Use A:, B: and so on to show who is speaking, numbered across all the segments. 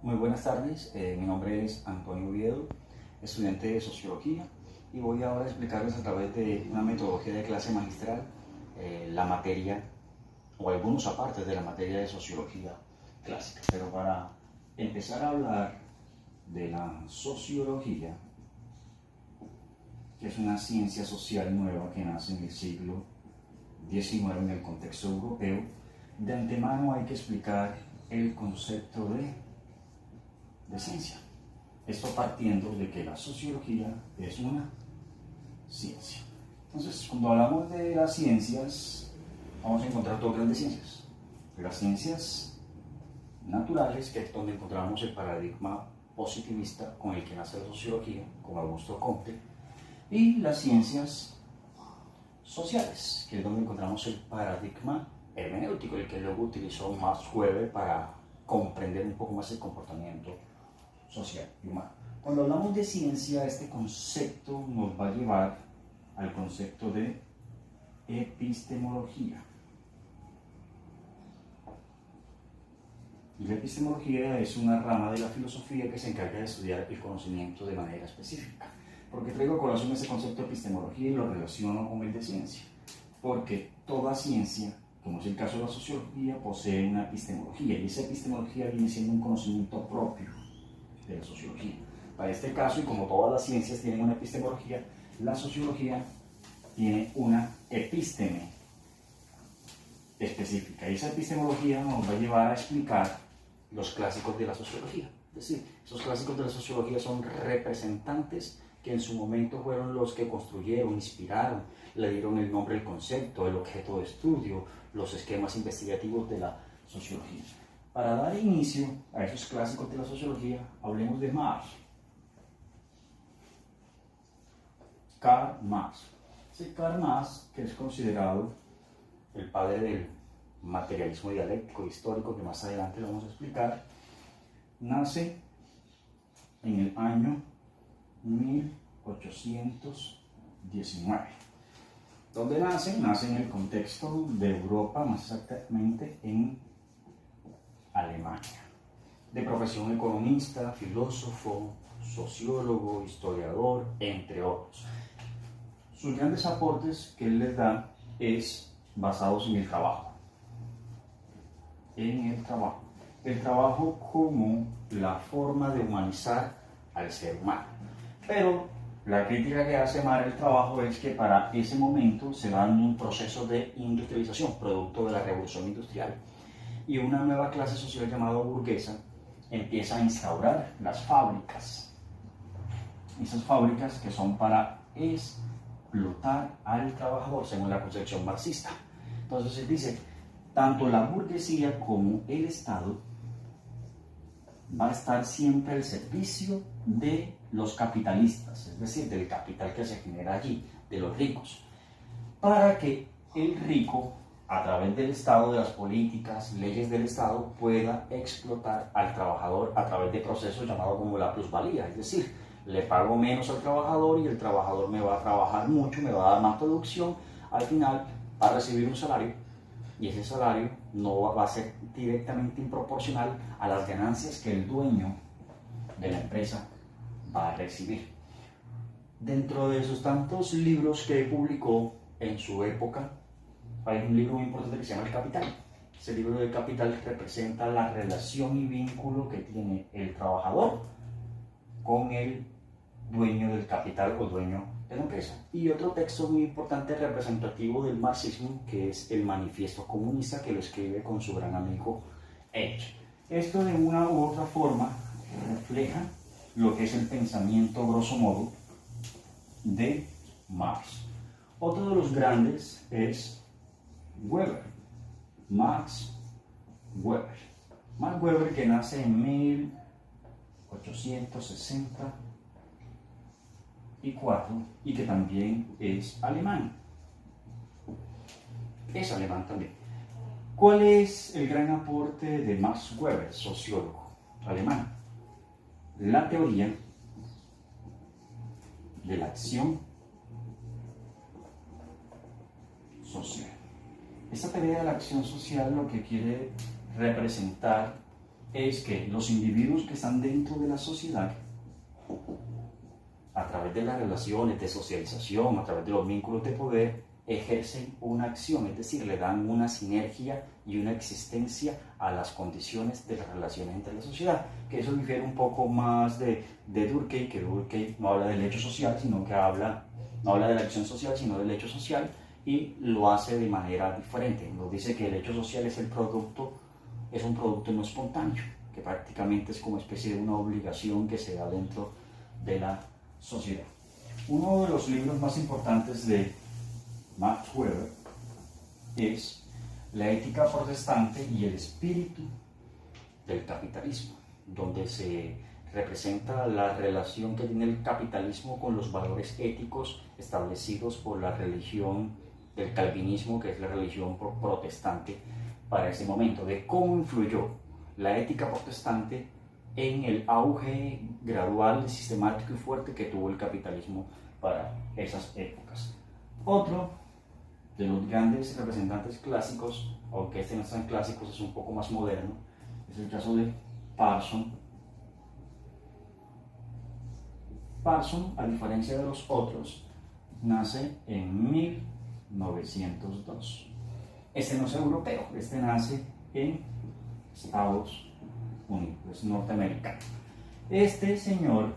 A: Muy buenas tardes, mi nombre es Antonio Oviedo, estudiante de Sociología, y voy ahora a explicarles a través de una metodología de clase magistral la materia o algunos apartes de la materia de Sociología clásica. Pero para empezar a hablar de la Sociología, que es una ciencia social nueva que nace en el siglo XIX en el contexto europeo, de antemano hay que explicar el concepto de ciencia. Esto partiendo de que la sociología es una ciencia. Entonces, cuando hablamos de las ciencias, vamos a encontrar dos grandes ciencias. Las ciencias naturales, que es donde encontramos el paradigma positivista con el que nace la sociología, con Augusto Comte, y las ciencias sociales, que es donde encontramos el paradigma hermenéutico, el que luego utilizó Max Weber para comprender un poco más el comportamiento social y humano. Cuando hablamos de ciencia, este concepto nos va a llevar al concepto de epistemología. Y la epistemología es una rama de la filosofía que se encarga de estudiar el conocimiento de manera específica. ¿Por qué traigo a colación ese concepto de epistemología y lo relaciono con el de ciencia? Porque toda ciencia, como es el caso de la sociología, posee una epistemología, y esa epistemología viene siendo un conocimiento propio de la sociología. Para este caso, y como todas las ciencias tienen una epistemología, la sociología tiene una epísteme específica. Y esa epistemología nos va a llevar a explicar los clásicos de la sociología. Es decir, esos clásicos de la sociología son representantes que en su momento fueron los que construyeron, inspiraron, le dieron el nombre al concepto, el objeto de estudio, los esquemas investigativos de la sociología. Para dar inicio a esos clásicos de la sociología, hablemos de Marx. Karl Marx. Ese Karl Marx, que es considerado el padre del materialismo dialéctico histórico, que más adelante lo vamos a explicar, nace en el año 1819. ¿Dónde nace? Nace en el contexto de Europa, más exactamente en Alemania. De profesión economista, filósofo, sociólogo, historiador, entre otros. Sus grandes aportes que él les da es basados en el trabajo. En el trabajo. El trabajo como la forma de humanizar al ser humano. Pero la crítica que hace Marx al trabajo es que para ese momento se va dando un proceso de industrialización, producto de la revolución industrial, y una nueva clase social llamada burguesa empieza a instaurar las fábricas. Esas fábricas que son para explotar al trabajador, según la concepción marxista. Entonces él dice, tanto la burguesía como el Estado va a estar siempre al servicio de los capitalistas, es decir, del capital que se genera allí, de los ricos, para que el rico, a través del Estado, de las políticas, leyes del Estado, pueda explotar al trabajador a través de procesos llamados como la plusvalía, es decir, le pago menos al trabajador y el trabajador me va a trabajar mucho, me va a dar más producción, al final va a recibir un salario y ese salario no va a ser directamente proporcional a las ganancias que el dueño de la empresa va a recibir. Dentro de esos tantos libros que publicó en su época, hay un libro muy importante que se llama El Capital. Ese libro del Capital representa la relación y vínculo que tiene el trabajador con el dueño del capital o dueño de la empresa. Y otro texto muy importante representativo del marxismo, que es el Manifiesto Comunista, que lo escribe con su gran amigo Engels. Esto de una u otra forma refleja lo que es el pensamiento grosso modo de Marx. Otro de los grandes es Weber, Max Weber. Max Weber, que nace en 1864 y que también es alemán. Es alemán también. ¿Cuál es el gran aporte de Max Weber, sociólogo alemán? La teoría de la acción social. Esta teoría de la acción social lo que quiere representar es que los individuos que están dentro de la sociedad, a través de las relaciones de socialización, a través de los vínculos de poder, ejercen una acción, es decir, le dan una sinergia y una existencia a las condiciones de las relaciones entre la sociedad, que eso difiere un poco más de Durkheim, que Durkheim no habla del hecho social, sino que no habla de la acción social, sino del hecho social, y lo hace de manera diferente. Nos dice que el hecho social es un producto no espontáneo, que prácticamente es como especie de una obligación que se da dentro de la sociedad. Uno de los libros más importantes de Max Weber es La ética protestante y el espíritu del capitalismo, donde se representa la relación que tiene el capitalismo con los valores éticos establecidos por la religión del calvinismo, que es la religión protestante para ese momento, de cómo influyó la ética protestante en el auge gradual, sistemático y fuerte que tuvo el capitalismo para esas épocas. Otro de los grandes representantes clásicos, aunque este no es tan clásico, es un poco más moderno, es el caso de Parson. Parson, a diferencia de los otros, nace en 1902. Este no es europeo, este nace en Estados Unidos, es norteamericano. Este señor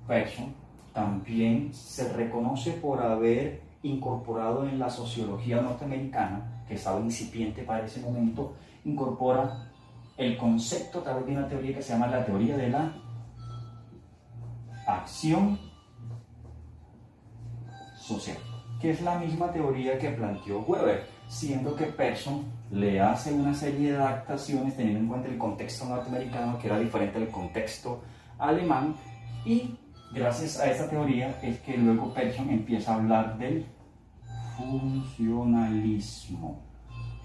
A: Parson también se reconoce por haber incorporado en la sociología norteamericana, que estaba incipiente para ese momento, incorpora el concepto a través de una teoría que se llama la teoría de la acción social, que es la misma teoría que planteó Weber, siendo que Parson le hace una serie de adaptaciones teniendo en cuenta el contexto norteamericano, que era diferente al contexto alemán, y gracias a esta teoría es que luego Parson empieza a hablar del funcionalismo,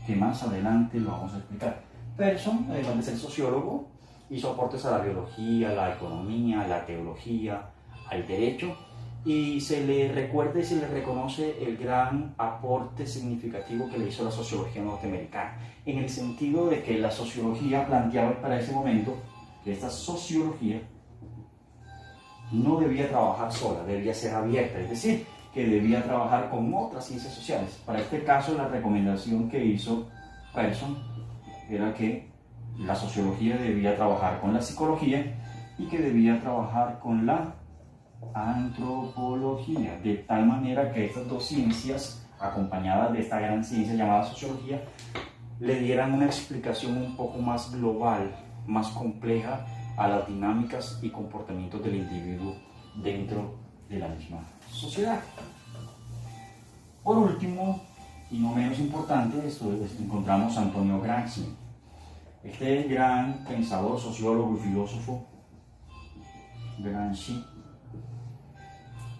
A: que más adelante lo vamos a explicar. Parson, además de ser sociólogo, hizo aportes a la biología, a la economía, a la teología, al derecho, y se le recuerda y se le reconoce el gran aporte significativo que le hizo la sociología norteamericana, en el sentido de que la sociología planteaba para ese momento que esta sociología no debía trabajar sola, debía ser abierta, es decir, que debía trabajar con otras ciencias sociales. Para este caso, la recomendación que hizo Parson era que la sociología debía trabajar con la psicología y que debía trabajar con la antropología, de tal manera que estas dos ciencias, acompañadas de esta gran ciencia llamada sociología, le dieran una explicación un poco más global, más compleja a las dinámicas y comportamientos del individuo dentro de la misma sociedad. Por último, y no menos importante, encontramos a Antonio Gramsci. Este gran pensador, sociólogo y filósofo, Gramsci,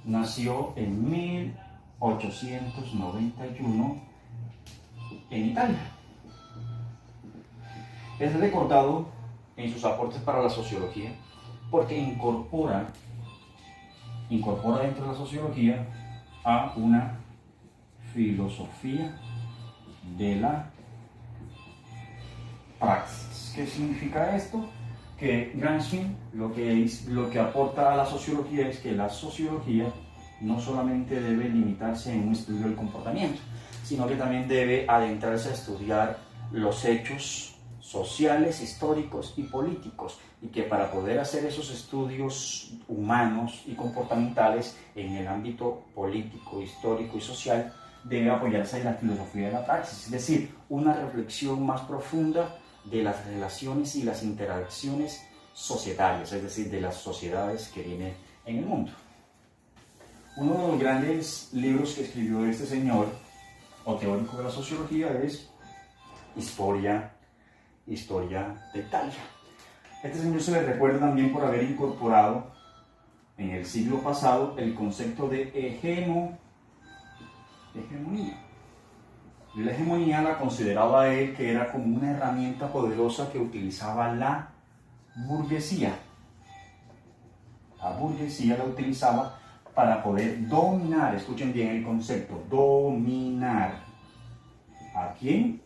A: nació en 1891 en Italia. Es recordado en sus aportes para la sociología porque incorpora dentro de la sociología a una filosofía de la praxis. ¿Qué significa esto? Que Gramsci lo que aporta a la sociología es que la sociología no solamente debe limitarse en un estudio del comportamiento, sino que también debe adentrarse a estudiar los hechos sociales, históricos y políticos, y que para poder hacer esos estudios humanos y comportamentales en el ámbito político, histórico y social, debe apoyarse en la filosofía de la praxis, es decir, una reflexión más profunda de las relaciones y las interacciones societarias, es decir, de las sociedades que viven en el mundo. Uno de los grandes libros que escribió este señor, o teórico de la sociología, es Historia de Italia. Este señor se le recuerda también por haber incorporado en el siglo pasado el concepto de hegemonía. La hegemonía la consideraba él que era como una herramienta poderosa que utilizaba la burguesía. La burguesía la utilizaba para poder dominar, escuchen bien el concepto, dominar. ¿A quién?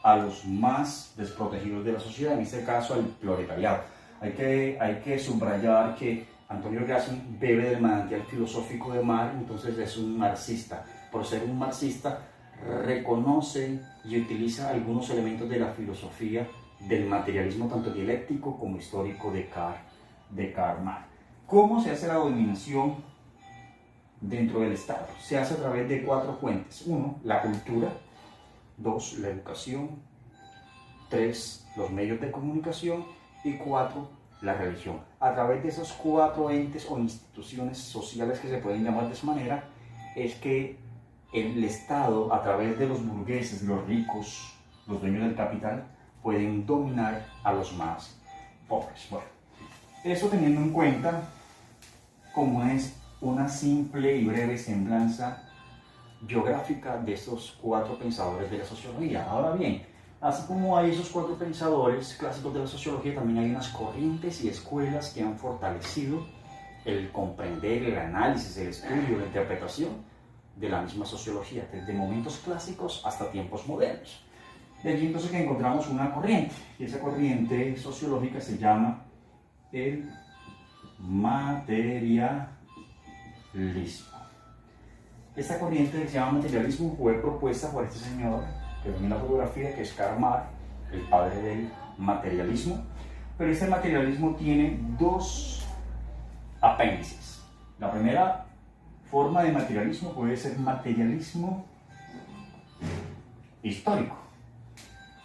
A: a los más desprotegidos de la sociedad, en este caso al proletariado. Hay que subrayar que Antonio Gassin bebe del manantial filosófico de Marx, entonces es un marxista. Por ser un marxista, reconoce y utiliza algunos elementos de la filosofía del materialismo tanto dialéctico como histórico de Karl Marx. ¿Cómo se hace la dominación dentro del Estado? Se hace a través de 4 fuentes. 1, la cultura. 2, la educación. 3, los medios de comunicación. Y 4, la religión. A través de esos 4 entes o instituciones sociales que se pueden llamar de esa manera, es que el Estado, a través de los burgueses, los ricos, los dueños del capital, pueden dominar a los más pobres. Bueno, eso teniendo en cuenta cómo es una simple y breve semblanza biográfica de esos 4 pensadores de la sociología. Ahora bien, así como hay esos 4 pensadores clásicos de la sociología, también hay unas corrientes y escuelas que han fortalecido el comprender, el análisis, el estudio, la interpretación de la misma sociología, desde momentos clásicos hasta tiempos modernos. De allí entonces que encontramos una corriente, y esa corriente sociológica se llama el materialismo. Esta corriente que se llama materialismo fue propuesta por este señor que ven en la fotografía, que es Karl Marx, el padre del materialismo. Pero este materialismo tiene 2 apéndices. La primera forma de materialismo puede ser materialismo histórico.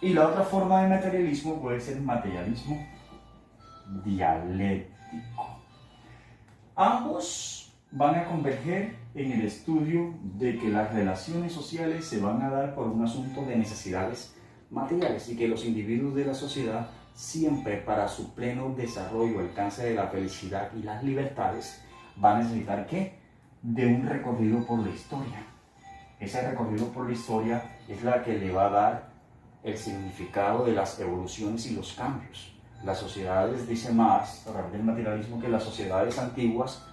A: Y la otra forma de materialismo puede ser materialismo dialéctico. Ambos van a converger en el estudio de que las relaciones sociales se van a dar por un asunto de necesidades materiales y que los individuos de la sociedad siempre, para su pleno desarrollo, alcance de la felicidad y las libertades, van a necesitar ¿qué? De un recorrido por la historia. Ese recorrido por la historia es la que le va a dar el significado de las evoluciones y los cambios. Las sociedades, dice Marx, a través del materialismo, que las sociedades antiguas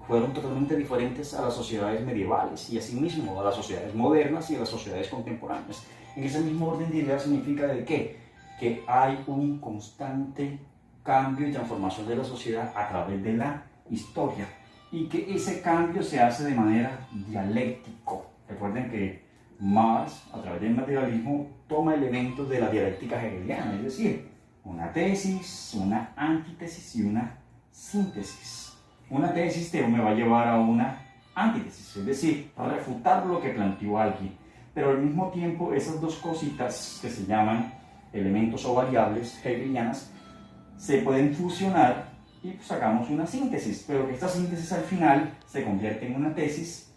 A: fueron totalmente diferentes a las sociedades medievales y asimismo a las sociedades modernas y a las sociedades contemporáneas. En ese mismo orden de ideas significa de qué? Que hay un constante cambio y transformación de la sociedad a través de la historia y que ese cambio se hace de manera dialéctico. Recuerden que Marx, a través del materialismo, toma elementos de la dialéctica hegeliana, es decir, una tesis, una antítesis y una síntesis. Una tesis me va a llevar a una antítesis, es decir, a refutar lo que planteó alguien. Pero al mismo tiempo, esas 2 cositas que se llaman elementos o variables hegelianas se pueden fusionar y sacamos una síntesis, pero que esta síntesis al final se convierte en una tesis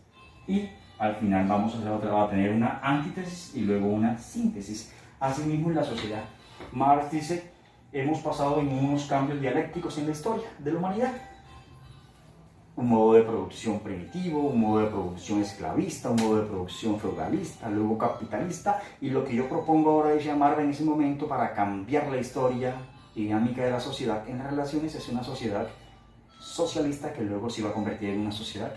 A: y al final vamos a tener una antítesis y luego una síntesis. Asimismo, en la sociedad, Marx dice, hemos pasado en unos cambios dialécticos en la historia de la humanidad. Un modo de producción primitivo, un modo de producción esclavista, un modo de producción feudalista, luego capitalista, y lo que yo propongo ahora es llamar en ese momento para cambiar la historia y dinámica de la sociedad en las relaciones es una sociedad socialista que luego se va a convertir en una sociedad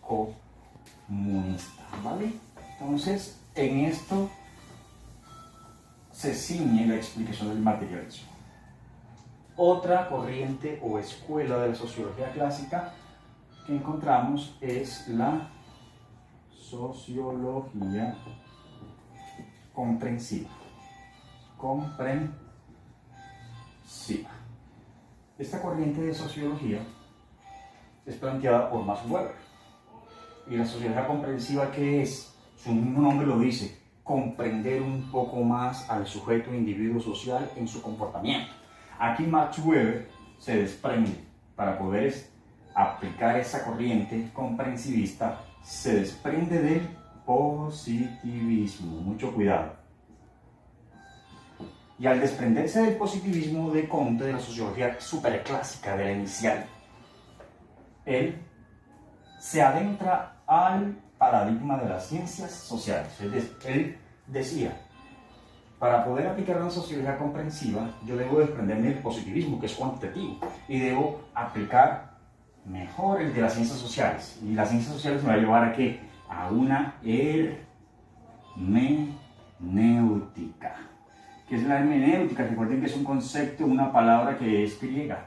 A: comunista, ¿vale? Entonces, en esto se ciñe la explicación del materialismo. Otra corriente o escuela de la sociología clásica que encontramos es la sociología comprensiva. Esta corriente de sociología es planteada por Max Weber. Y la sociología comprensiva, ¿qué es? Su mismo nombre lo dice, comprender un poco más al sujeto individuo social en su comportamiento. Aquí Max Weber se desprende para poder aplicar esa corriente comprensivista, se desprende del positivismo, mucho cuidado. Y al desprenderse del positivismo de Comte, de la sociología superclásica, de la inicial, él se adentra al paradigma de las ciencias sociales. Él decía, para poder aplicar una sociología comprensiva, yo debo desprenderme del positivismo, que es cuantitativo, y debo aplicar mejor el de las ciencias sociales. Y las ciencias sociales me va a llevar a ¿qué? A una hermenéutica. hermenéutica. ¿Qué es la hermenéutica? Recuerden que es un concepto, una palabra que es griega,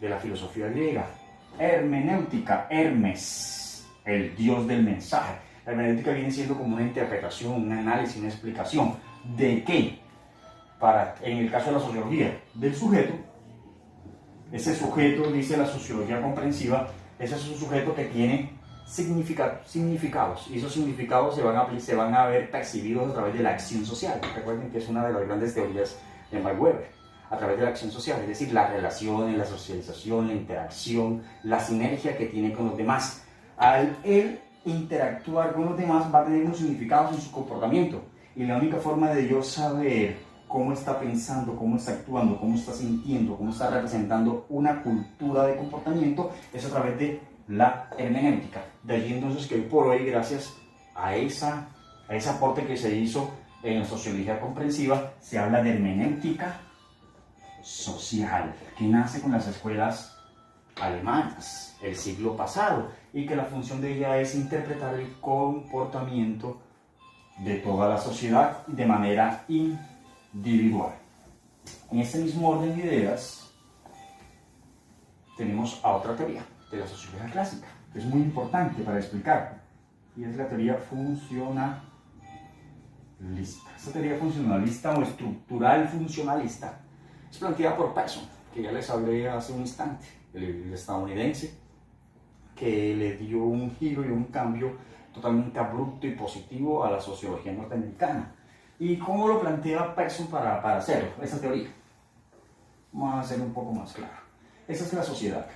A: de la filosofía griega. Hermenéutica, Hermes, el dios del mensaje. La hermenéutica viene siendo como una interpretación, un análisis, una explicación. ¿De qué? En el caso de la sociología, del sujeto. Ese sujeto, dice la sociología comprensiva, ese es un sujeto que tiene significados, y esos significados se van a ver percibidos a través de la acción social. Recuerden que es una de las grandes teorías de Max Weber, a través de la acción social, es decir, las relaciones, la socialización, la interacción, la sinergia que tiene con los demás. Al él interactuar con los demás va a tener unos significados en su comportamiento, y la única forma de yo saber cómo está pensando, cómo está actuando, cómo está sintiendo, cómo está representando una cultura de comportamiento es a través de la hermenéutica. De allí entonces que hoy por hoy, gracias a ese aporte que se hizo en la sociología comprensiva, se habla de hermenéutica social, que nace con las escuelas alemanas el siglo pasado, y que la función de ella es interpretar el comportamiento de toda la sociedad de manera individual. En este mismo orden de ideas tenemos a otra teoría de la sociología clásica, que es muy importante para explicar, y es la teoría funcionalista. Esta teoría funcionalista o estructural funcionalista es planteada por Pearson, que ya les hablé hace un instante, el estadounidense, que le dio un giro y un cambio totalmente abrupto y positivo a la sociología norteamericana. ¿Y cómo lo plantea Pearson para hacerlo, esa teoría? Vamos a hacer un poco más claro. Esa es la sociedad.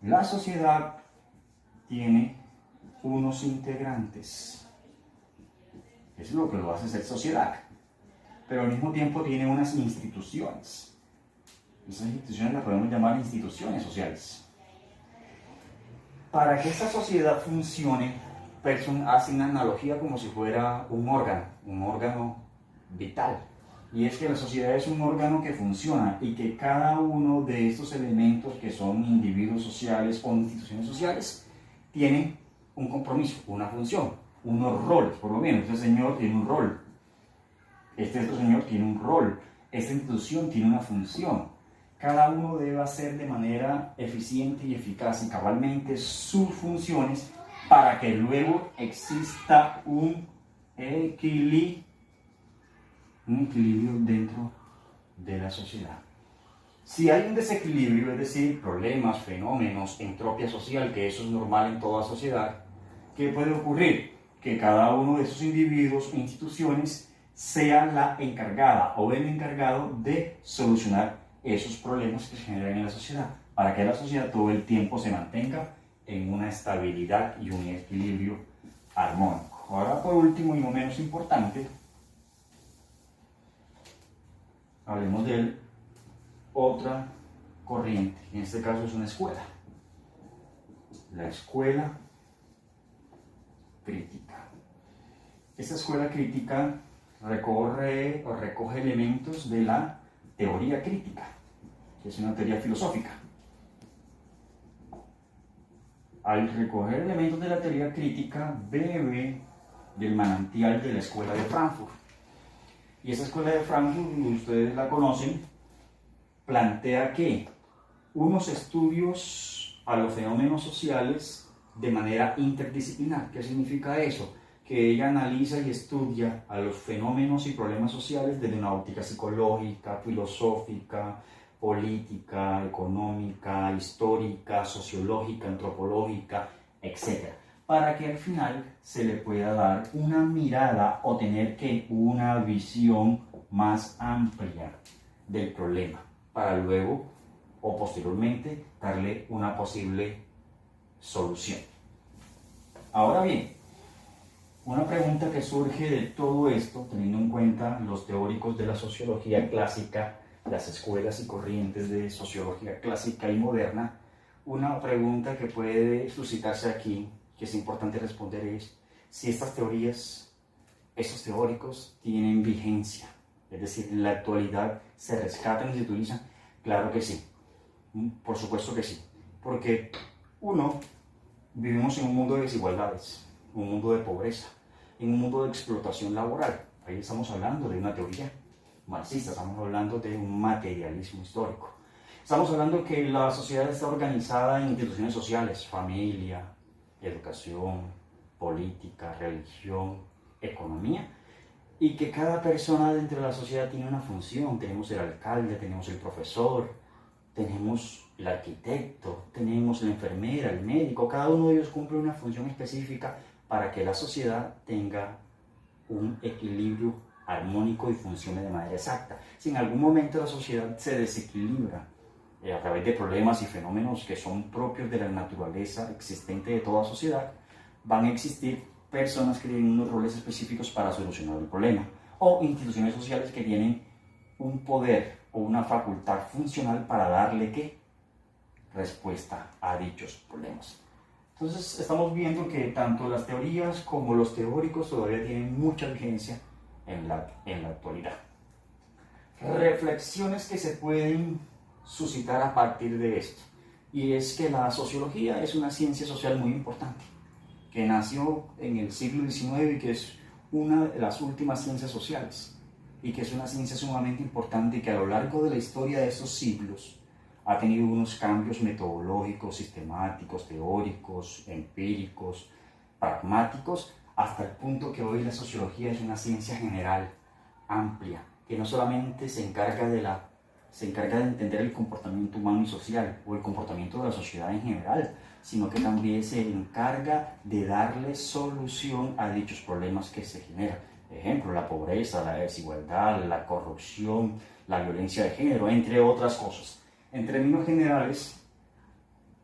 A: La sociedad tiene unos integrantes. Eso es lo que lo hace ser sociedad. Pero al mismo tiempo tiene unas instituciones. Esas instituciones las podemos llamar instituciones sociales. Para que esa sociedad funcione, Pearson hace una analogía como si fuera un órgano vital. Y es que la sociedad es un órgano que funciona y que cada uno de estos elementos que son individuos sociales o instituciones sociales tiene un compromiso, una función, unos roles, por lo menos. Este señor tiene un rol, este otro señor tiene un rol, esta institución tiene una función. Cada uno debe hacer de manera eficiente y eficaz y cabalmente sus funciones para que luego exista un equilibrio dentro de la sociedad. Si hay un desequilibrio, es decir, problemas, fenómenos, entropía social, que eso es normal en toda sociedad, ¿qué puede ocurrir? Que cada uno de esos individuos o instituciones sea la encargada o el encargado de solucionar esos problemas que se generan en la sociedad, para que la sociedad todo el tiempo se mantenga en una estabilidad y un equilibrio armónico. Ahora, por último y no menos importante, hablemos de otra corriente, en este caso es una escuela, la escuela crítica. Esta escuela crítica recoge elementos de la teoría crítica, que es una teoría filosófica. Al recoger elementos de la teoría crítica, bebe del manantial de la escuela de Frankfurt. Y esa escuela de Frankfurt, ustedes la conocen, plantea que unos estudios a los fenómenos sociales de manera interdisciplinar. ¿Qué significa eso? Que ella analiza y estudia a los fenómenos y problemas sociales desde una óptica psicológica, filosófica, política, económica, histórica, sociológica, antropológica, etc. Para que al final se le pueda dar una mirada o tener una visión más amplia del problema, para luego o posteriormente darle una posible solución. Ahora bien, una pregunta que surge de todo esto, teniendo en cuenta los teóricos de la sociología clásica, las escuelas y corrientes de sociología clásica y moderna, una pregunta que puede suscitarse aquí, que es importante responder, es si estas teorías, estos teóricos tienen vigencia, es decir, en la actualidad se rescatan y se utilizan. Claro que sí, por supuesto que sí, porque vivimos en un mundo de desigualdades. un mundo de pobreza, en un mundo de explotación laboral. Ahí estamos hablando de una teoría marxista, estamos hablando de un materialismo histórico. Estamos hablando de que la sociedad está organizada en instituciones sociales, familia, educación, política, religión, economía, y que cada persona dentro de la sociedad tiene una función. Tenemos el alcalde, tenemos el profesor, tenemos el arquitecto, tenemos la enfermera, el médico. Cada uno de ellos cumple una función específica para que la sociedad tenga un equilibrio armónico y funcione de manera exacta. Si en algún momento la sociedad se desequilibra a través de problemas y fenómenos que son propios de la naturaleza existente de toda sociedad, van a existir personas que tienen unos roles específicos para solucionar el problema, o instituciones sociales que tienen un poder o una facultad funcional para darle ¿qué? Respuesta a dichos problemas. Entonces estamos viendo que tanto las teorías como los teóricos todavía tienen mucha vigencia en la actualidad. Reflexiones que se pueden suscitar a partir de esto, y es que la sociología es una ciencia social muy importante, que nació en el siglo XIX y que es una de las últimas ciencias sociales, y que es una ciencia sumamente importante y que a lo largo de la historia de esos siglos ha tenido unos cambios metodológicos, sistemáticos, teóricos, empíricos, pragmáticos, hasta el punto que hoy la sociología es una ciencia general, amplia, que no solamente se encarga de entender el comportamiento humano y social, o el comportamiento de la sociedad en general, sino que también se encarga de darle solución a dichos problemas que se generan. Ejemplo, la pobreza, la desigualdad, la corrupción, la violencia de género, entre otras cosas. En términos generales,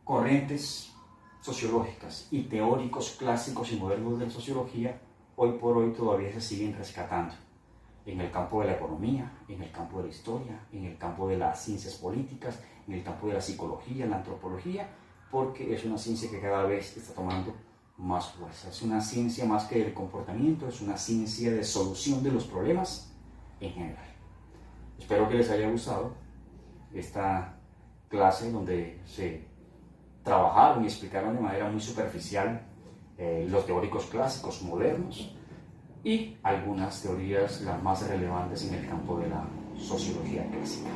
A: corrientes sociológicas y teóricos clásicos y modernos de la sociología, hoy por hoy todavía se siguen rescatando en el campo de la economía, en el campo de la historia, en el campo de las ciencias políticas, en el campo de la psicología, la antropología, porque es una ciencia que cada vez está tomando más fuerza. Es una ciencia más que del comportamiento, es una ciencia de solución de los problemas en general. Espero que les haya gustado esta clase donde se trabajaron y explicaron de manera muy superficial los teóricos clásicos modernos y algunas teorías las más relevantes en el campo de la sociología clásica.